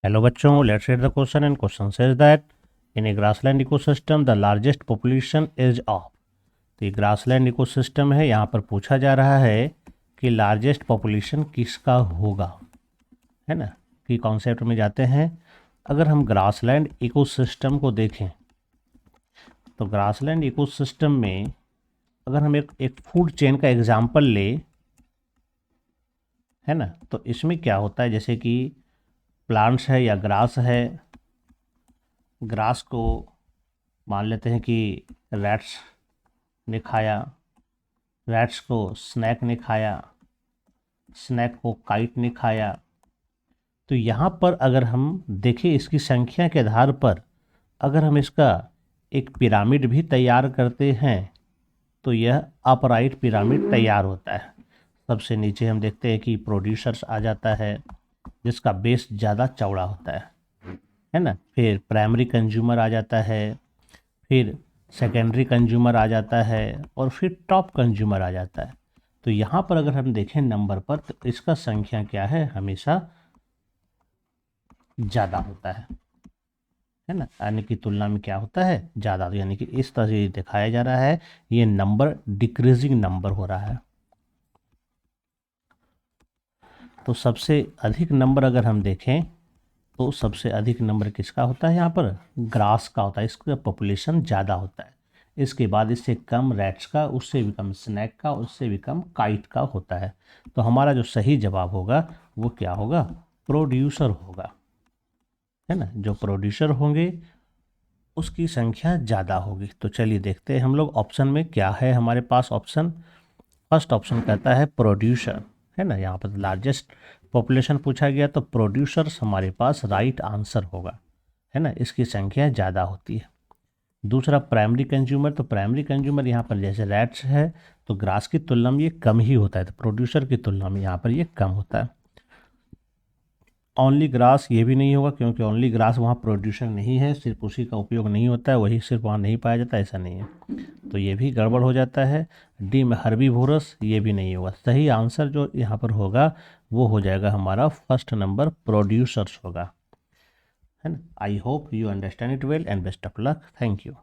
Hello बच्चों, let's read the question and question says that in A grassland ecosystem the largest population is of. तो ये grassland ecosystem है, यहाँ पर पूछा जा रहा है कि लार्जेस्ट पॉपुलेशन किसका होगा, है ना। कि कॉन्सेप्ट में जाते हैं। अगर हम ग्रासलैंड इकोसिस्टम को देखें तो ग्रासलैंड इकोसिस्टम में अगर हम एक फूड चेन का एग्जाम्पल ले, है ना, तो इसमें क्या होता है, जैसे कि प्लांट्स है या ग्रास है। ग्रास को मान लेते हैं कि रैट्स ने खाया, रैट्स को स्नैक ने खाया, स्नैक को काइट ने खाया। तो यहाँ पर अगर हम देखें इसकी संख्या के आधार पर, अगर हम इसका एक पिरामिड भी तैयार करते हैं तो यह अपराइट पिरामिड तैयार होता है। सबसे नीचे हम देखते हैं कि प्रोड्यूसर्स आ जाता है जिसका बेस ज़्यादा चौड़ा होता है ना। फिर प्राइमरी कंज्यूमर आ जाता है, फिर सेकेंडरी कंज्यूमर आ जाता है और फिर टॉप कंज्यूमर आ जाता है। तो यहाँ पर अगर हम देखें नंबर पर तो इसका संख्या क्या है, हमेशा ज़्यादा होता है ना। यानी कि तुलना में क्या होता है, ज़्यादा। यानी कि इस तरह से दिखाया जा रहा है, ये नंबर डिक्रीजिंग नंबर हो रहा है। तो सबसे अधिक नंबर अगर हम देखें तो सबसे अधिक नंबर किसका होता है, यहाँ पर ग्रास का होता है। इसका पॉपुलेशन ज़्यादा होता है। इसके बाद इससे कम रैट्स का, उससे भी कम स्नैक का, उससे भी कम काइट का होता है। तो हमारा जो सही जवाब होगा वो क्या होगा, प्रोड्यूसर होगा, है ना। जो प्रोड्यूसर होंगे उसकी संख्या ज़्यादा होगी। तो चलिए देखते हैं हम लोग ऑप्शन में क्या है हमारे पास। ऑप्शन फर्स्ट ऑप्शन कहता है प्रोड्यूसर, है ना। यहाँ पर लार्जेस्ट पॉपुलेशन पूछा गया तो प्रोड्यूसर्स हमारे पास राइट आंसर होगा, है ना। इसकी संख्या ज़्यादा होती है। दूसरा प्राइमरी कंज्यूमर, तो प्राइमरी कंज्यूमर यहाँ पर जैसे रैट्स है तो ग्रास की तुलना में ये कम ही होता है, तो प्रोड्यूसर की तुलना में यहाँ पर ये कम होता है। ओनली ग्रास ये भी नहीं होगा क्योंकि ओनली ग्रास वहाँ प्रोड्यूसर नहीं है, सिर्फ उसी का उपयोग नहीं होता है, वही सिर्फ वहाँ नहीं पाया जाता, ऐसा नहीं है। तो ये भी गड़बड़ हो जाता है। डी में हर्बीवोरस ये भी नहीं होगा। सही आंसर जो यहाँ पर होगा वो हो जाएगा हमारा फर्स्ट नंबर, प्रोड्यूसर्स होगा, है ना। I hope you understand it well and best of luck. Thank you.